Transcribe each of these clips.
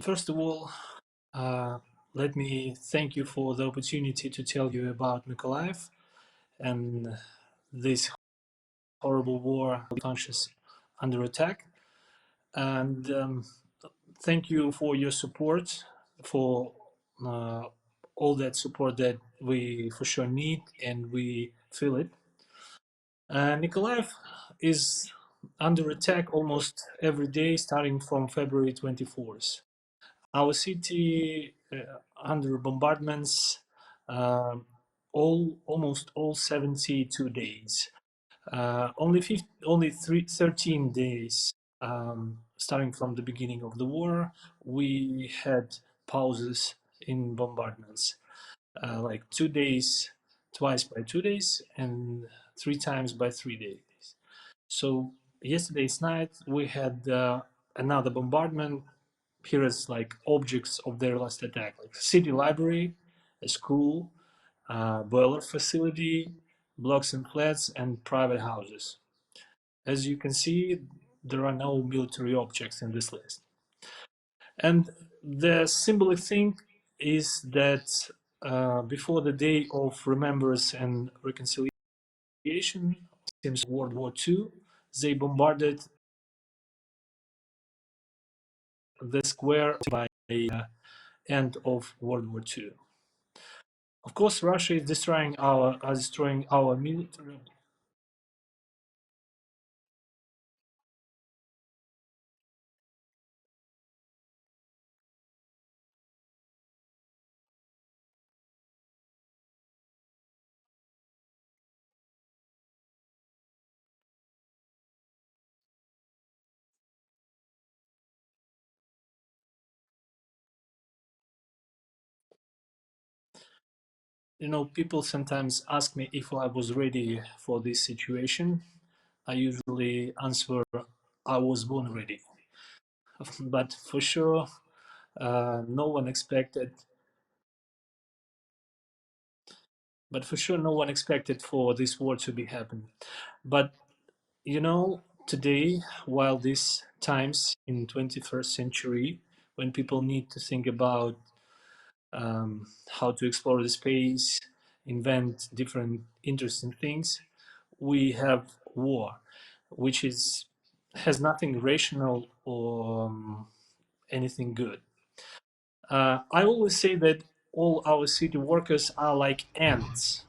First of all, uh, let me thank you for the opportunity to tell you about Mykolaiv and this horrible war conscious under attack. And thank you for your support, for uh, all that support that we for sure need and we feel it. Mykolaiv is under attack almost every day starting from February 24th. Our city under bombardments almost all 72 days. Only 13 days starting from the beginning of the war, we had pauses in bombardments, like 2 days, twice by 2 days, and 3 times by 3 days. So yesterday's night we had another bombardment. Here is like objects of their last attack, like city library, a school, boiler facility, blocks and flats, and private houses. As you can see, there are no military objects in this list. And the symbolic thing is that before the day of remembrance and reconciliation, since World War II, they bombarded the square by the end of World War II. Of course, Russia is destroying our military. People sometimes ask me if I was ready for this situation. I usually answer, I was born ready. But for sure, no one expected. But for sure, no one expected for this war to be happen. But today, while these times in 21st century, when people need to think about how to explore the space, invent different interesting things, we have war, which is has nothing rational or anything good. I always say that all our city workers are like ants.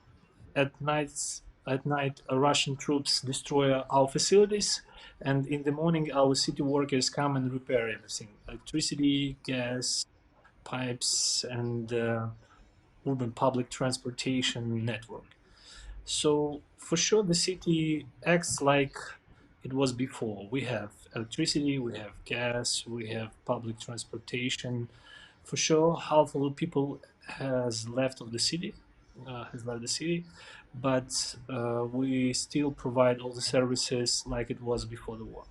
At night, Russian troops destroy our facilities, and in the morning, our city workers come and repair everything: electricity, gas, pipes, and urban public transportation network. So for sure, the city acts like it was before. We have electricity, we have gas, we have public transportation. For sure, half of the people has left the city, but we still provide all the services like it was before the war.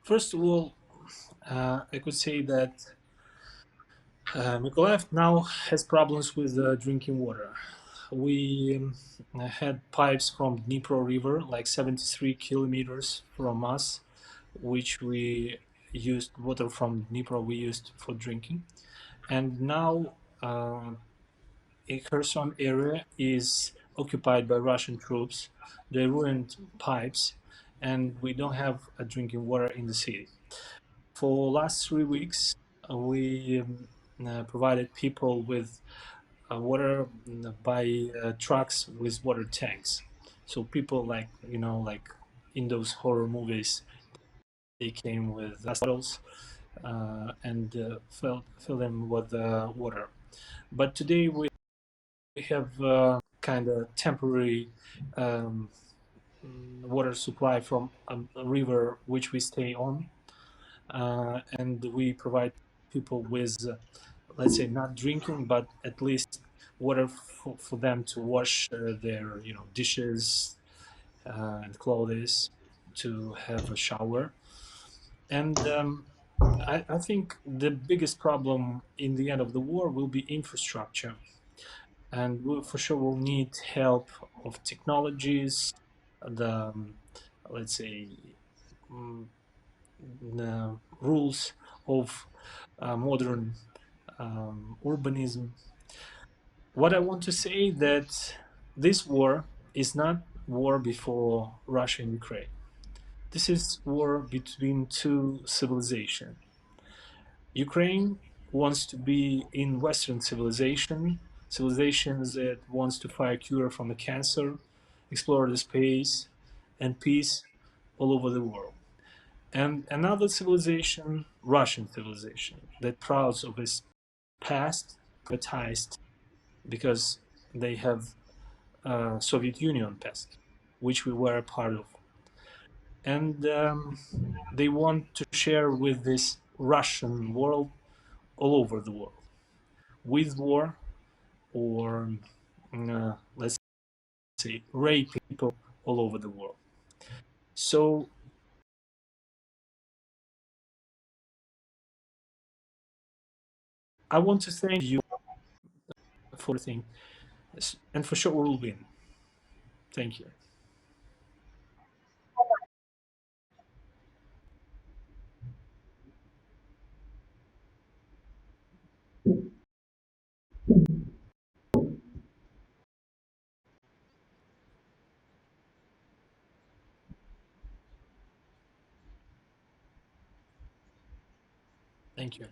First of all, I could say that Mykolaiv now has problems with drinking water. We had pipes from Dnipro River, like 73 kilometers from us, which we used water from Dnipro we used for drinking. And now Kherson area is occupied by Russian troops. They ruined pipes, and we don't have drinking water in the city. For last 3 weeks, we provided people with water by trucks with water tanks. So people like in those horror movies, they came with bottles and fill them with water. But today we have kind of temporary um, water supply from a river which we stay on. and we provide people with, let's say, not drinking, but at least water for them to wash their, dishes and clothes, to have a shower. And I think the biggest problem in the end of the war will be infrastructure, and we'll, for sure, will need help of technologies, the let's say, mm, the rules of modern urbanism. What I want to say that this war is not war before Russia and Ukraine. This is war between two civilizations. Ukraine wants to be in Western civilization, civilizations that wants to find a cure from the cancer, explore the space, and peace all over the world. And another civilization, Russian civilization, that proud of its past, privatized, because they have Soviet Union past, which we were a part of, and they want to share with this Russian world all over the world, with war, or let's say, rape people all over the world. So I want to thank you for the thing, and for sure we'll win. Thank you. Thank you.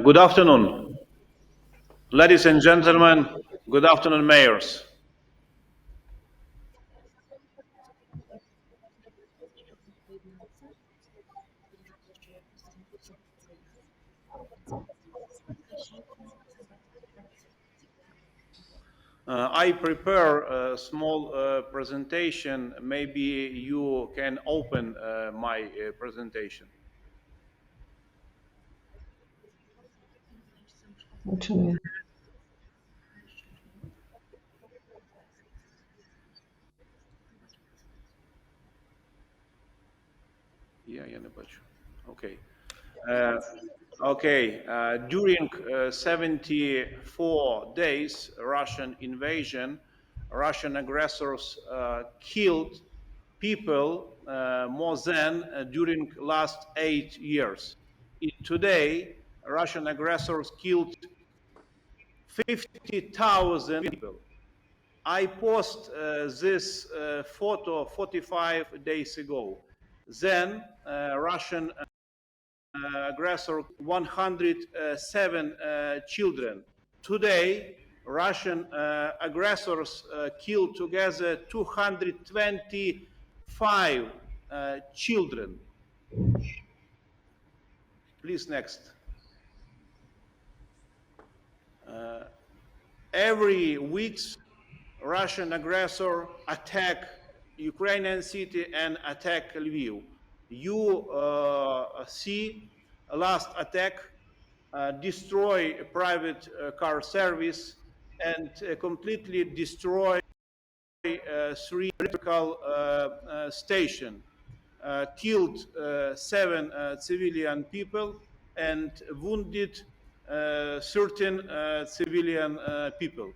Good afternoon, ladies and gentlemen. Good afternoon, mayors. I prepare a small presentation. Maybe you can open my presentation. Я не бачу. Okay. Uh, okay. During 74 days Russian invasion, Russian aggressors killed people more than during last 8 years. Today, Russian aggressors killed 50,000 people. I post this photo 45 days ago. Then Russian aggressor 107 children. Today, Russian aggressors killed together 225 children. Please, next. Every week, Russian aggressor attack Ukrainian city and attack Lviv. You see last attack destroy a private car service and completely destroy three electrical station, killed 7 civilian people and wounded 13 civilian people.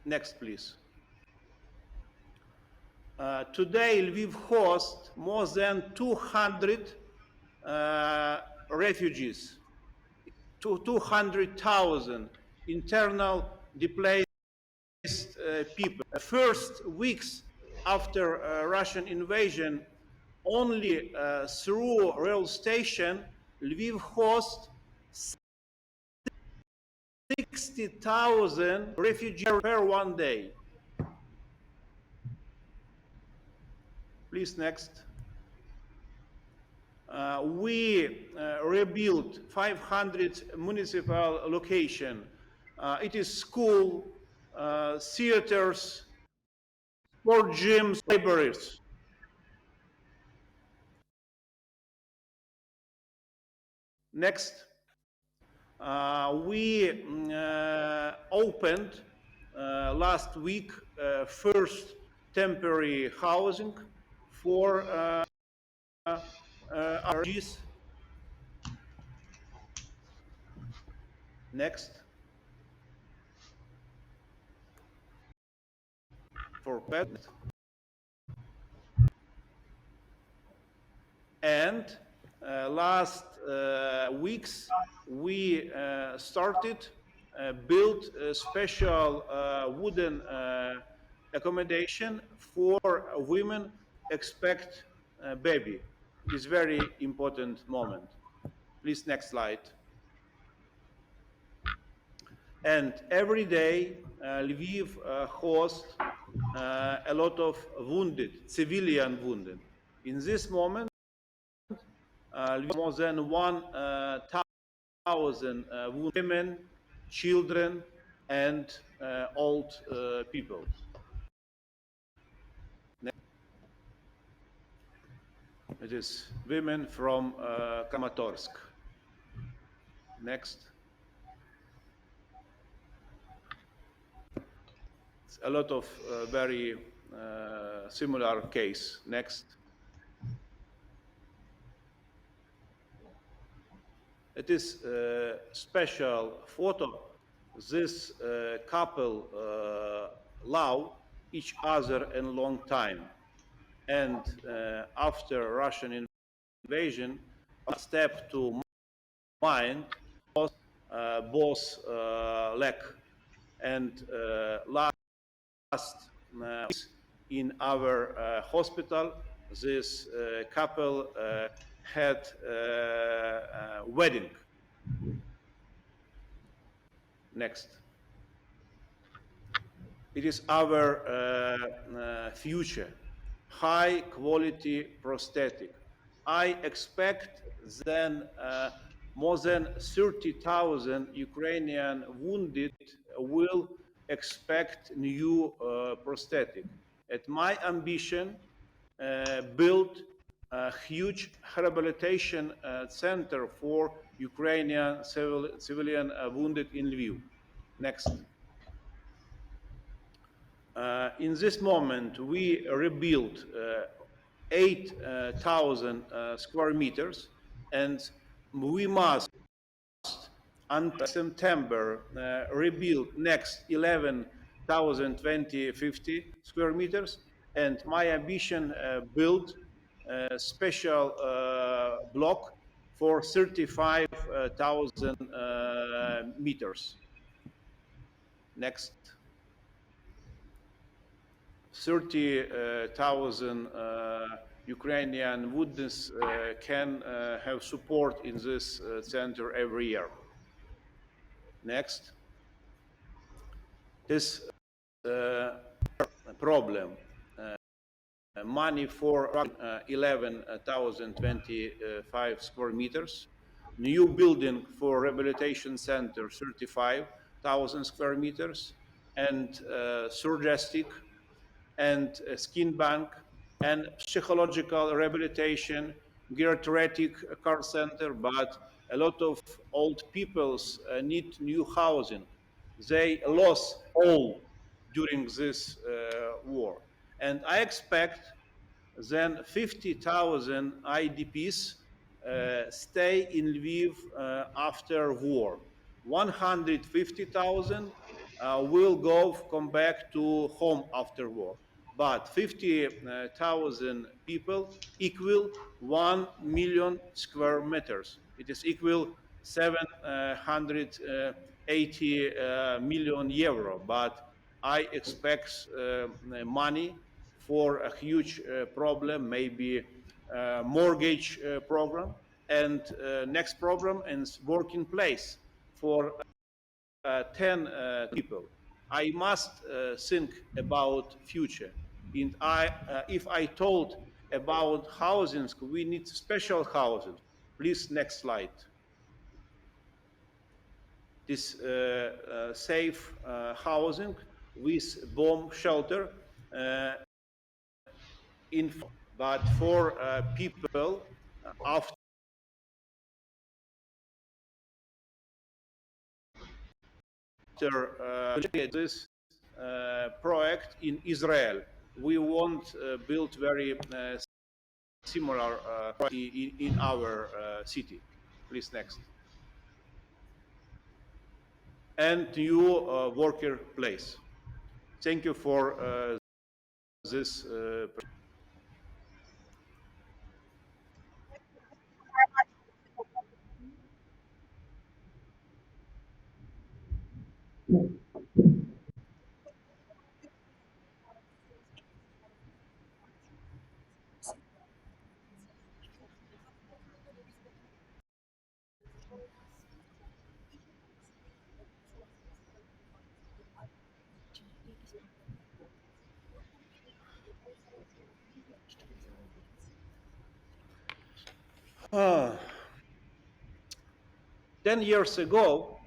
Next, please. Today, Lviv hosts more than 200 refugees, 200,000 internal displaced people. First weeks after Russian invasion, only through rail station, Lviv hosts 60,000 refugees per one day. Please, next. We rebuilt 500 municipal locations. It is school, theaters, sport gyms, libraries. Next. We opened last week first temporary housing for refugees. Next. For pets. And last weeks we started build a special wooden accommodation for women expect a baby. It is very important moment. Please, next slide. And every day Lviv hosts a lot of wounded, civilian wounded. In this moment, more than 1,000 women, children, and old people. It is women from Kramatorsk. Next. It's a lot of very similar case. Next. It is a special photo. This couple love each other in a long time. And after Russian invasion, a step to mind both leg. And last in our hospital, this couple had a wedding. Next. It is our future, high quality prosthetic. I expect then more than 30,000 Ukrainian wounded will expect new prosthetic. At my ambition, build a huge rehabilitation center for Ukrainian civilian wounded in Lviv. Next. In this moment, we rebuilt 8,000 square meters, and we must, until September, rebuild next 11,050 square meters. And my ambition build a special block for 35,000 meters. Next. 30,000 Ukrainian wounded can have support in this center every year. Next. This problem. Money for 11,025 square meters. new building for rehabilitation center, 35,000 square meters, and surgistic and skin bank and psychological rehabilitation, geriatric care center, but a lot of old peoples need new housing. They lost all during this war. And I expect then 50,000 IDPs stay in Lviv after war. 150,000 will come back to home after war. But 50,000 people equal 1 million square meters. It is equal 780 million euro. But I expect money for a huge problem, maybe mortgage program, and next program is working place for 10 people. I must think about future. And if I told about housing, we need special housing. Please, next slide. This safe housing with bomb shelter uh, in, but for people after this project in Israel. We won't build very similar in our city. Please, next. And new worker place. Thank you for this. Uh, 10 years ago,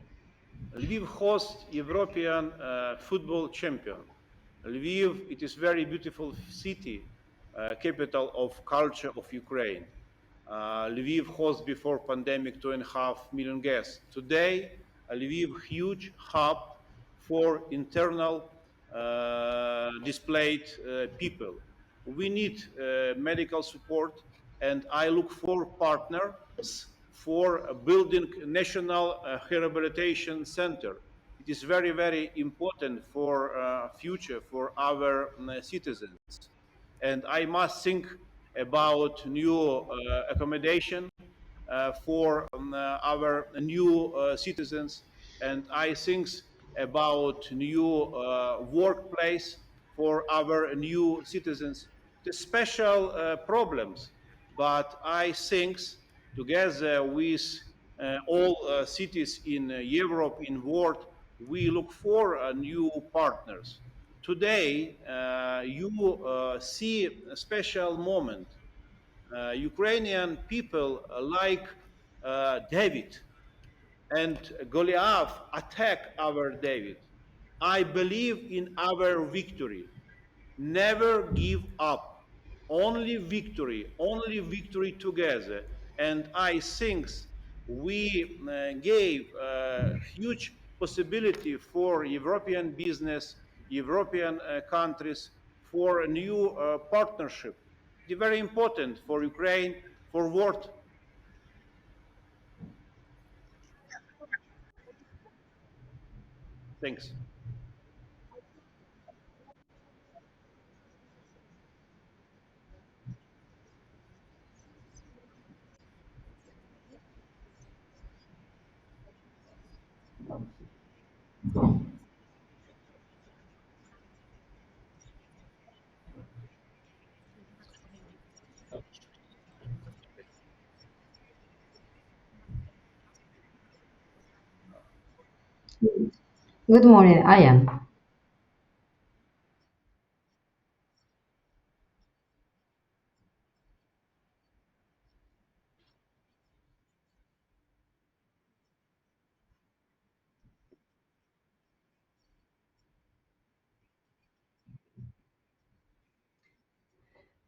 Lviv hosts European football champion. Lviv, it is very beautiful city, capital of culture of Ukraine. Lviv hosts before pandemic 2.5 million guests. Today, Lviv huge hub for internal displaced people. We need medical support, and I look for partners for building national rehabilitation center. It is very, very important for future for our citizens. And I must think about new accommodation for our new citizens, and I think about new workplace for our new citizens. The special problems, but I think together with all cities in Europe, in world, we look for new partners. Today, you see a special moment. Ukrainian people like David, and Goliath attack our David. I believe in our victory. Never give up. Only victory together. And I think we gave huge possibility for European business, European countries for a new partnership. It's very important for Ukraine, for world. Thanks. Good morning, I am.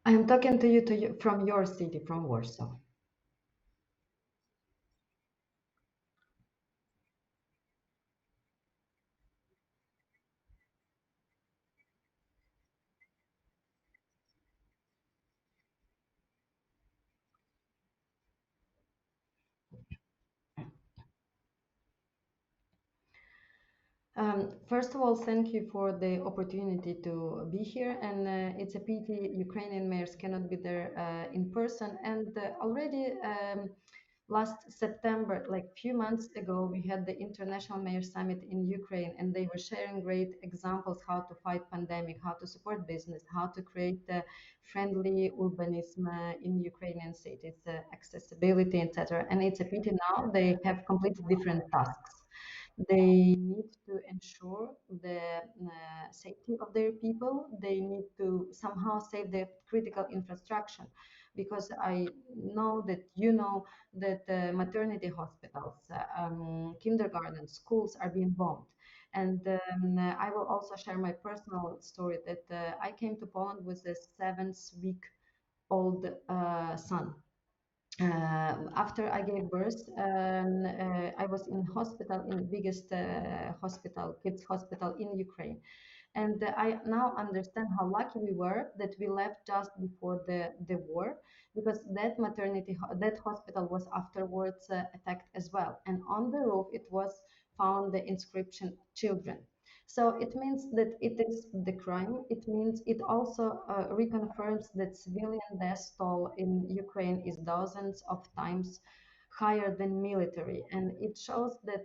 I am talking to you from your city, from Warsaw. First of all, thank you for the opportunity to be here. And it's a pity Ukrainian mayors cannot be there in person. And already last September, like few months ago, we had the International Mayor Summit in Ukraine, and they were sharing great examples how to fight pandemic, how to support business, how to create friendly urbanism in Ukrainian cities, accessibility, etc. And it's a pity now they have completely different tasks. They need to ensure the safety of their people. They need to somehow save the critical infrastructure, because I know that you know that maternity hospitals, kindergarten, schools are being bombed. And I will also share my personal story that I came to Poland with a 7 week old son. After I gave birth, I was in hospital, in biggest hospital, kids hospital in Ukraine. And I now understand how lucky we were that we left just before the war, because that that hospital was afterwards attacked as well. And on the roof, it was found the inscription "Children." So it means that it is the crime. It means it also reconfirms that civilian death toll in Ukraine is dozens of times higher than military. And it shows that,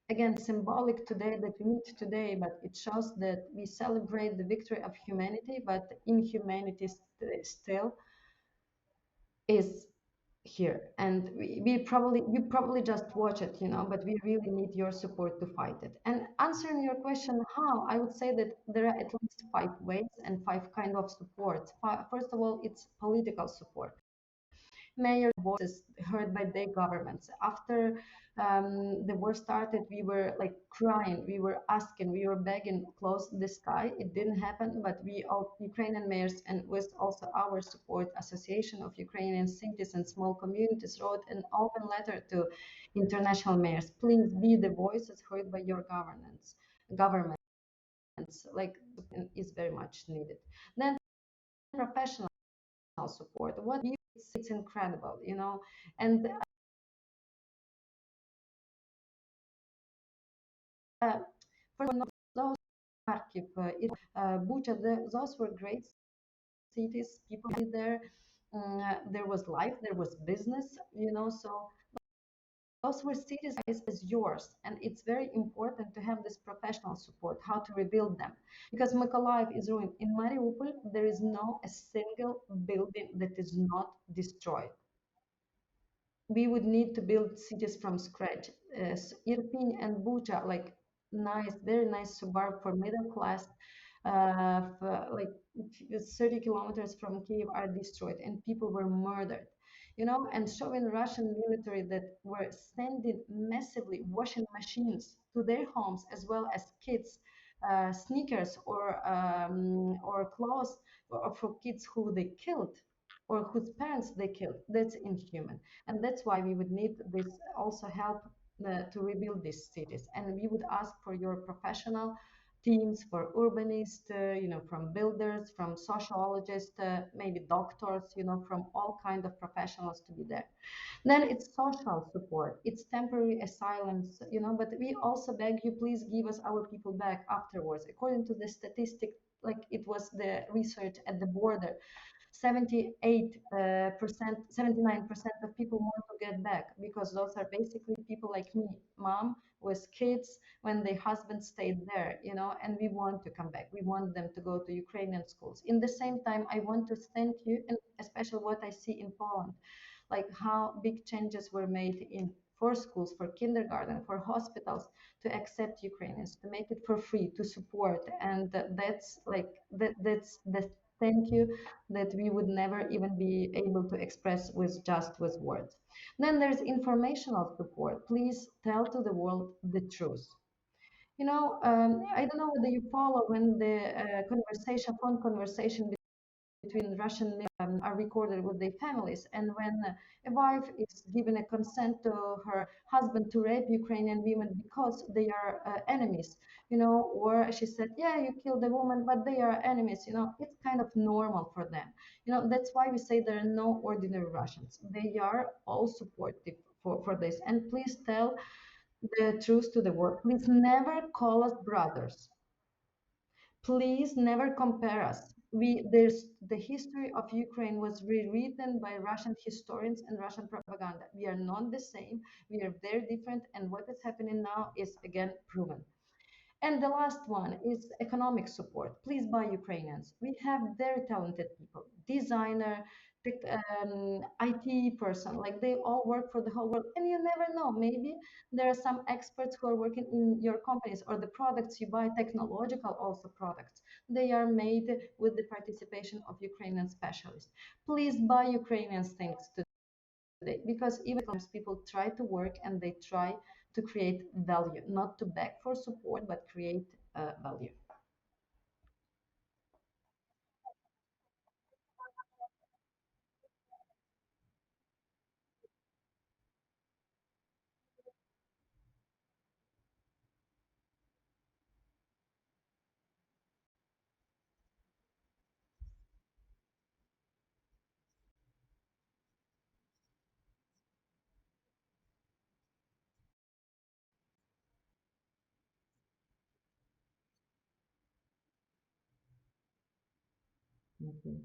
again, symbolic today that we meet today, but it shows that we celebrate the victory of humanity, but inhumanity still is here. And we probably, you probably just watch it, but we really need your support to fight it. And answering your question, how, I would say that there are at least 5 ways and 5 kind of support. First of all, it's political support. Mayor voices heard by their governments. After the war started, we were like crying, we were asking, we were begging, close the sky. It didn't happen, but we all Ukrainian mayors, and with also our support, Association of Ukrainian Cities and Small Communities, wrote an open letter to international mayors. Please be the voices heard by your governments. Like, is very much needed. Then professional support. What it's incredible, and uh, for those Kharkiv, Bucha, those were great cities. People lived there. There was life, there was business, So those were cities as yours, and it's very important to have this professional support, how to rebuild them, because Mykolaiv is ruined. In Mariupol, there is no a single building that is not destroyed. We would need to build cities from scratch. Irpin and Bucha, like nice, very nice suburb for middle class, like 30 kilometers from Kiev are destroyed and people were murdered. And showing Russian military that were sending massively washing machines to their homes, as well as kids, sneakers or clothes for kids who they killed or whose parents they killed. That's inhuman. And that's why we would need this also help to rebuild these cities. And we would ask for your professional teams, for urbanists, from builders, from sociologists, maybe doctors, from all kind of professionals to be there. Then it's social support, it's temporary asylums, but we also beg you, please give us our people back afterwards. According to the statistic, like it was the research at the border, 78%, 79% of people want to get back, because those are basically people like me, mom with kids, when their husband stayed there, and we want to come back. We want them to go to Ukrainian schools. In the same time, I want to thank you, and especially what I see in Poland, like how big changes were made in for schools, for kindergarten, for hospitals, to accept Ukrainians, to make it for free, to support. And that's like that's the thank you that we would never even be able to express with just with words. Then there's informational support. Please tell to the world the truth. I don't know whether you follow when the phone conversation between Russian are recorded with their families. And when a wife is given a consent to her husband to rape Ukrainian women because they are enemies, or she said, yeah, you killed a woman, but they are enemies, it's kind of normal for them. That's why we say there are no ordinary Russians. They are all supportive for this. And please tell the truth to the world. Please never call us brothers. Please never compare us. There's the history of Ukraine was rewritten by Russian historians and Russian propaganda. We are not the same. We are very different, and what is happening now is again proven. And the last one is economic support. Please buy Ukrainians. We have very talented people, designer, IT person, like they all work for the whole world. And you never know, maybe there are some experts who are working in your companies or the products you buy, technological also products. They are made with the participation of Ukrainian specialists. Please buy Ukrainian things today because even sometimes people try to work and they try to create value, not to beg for support, but create value. Okay.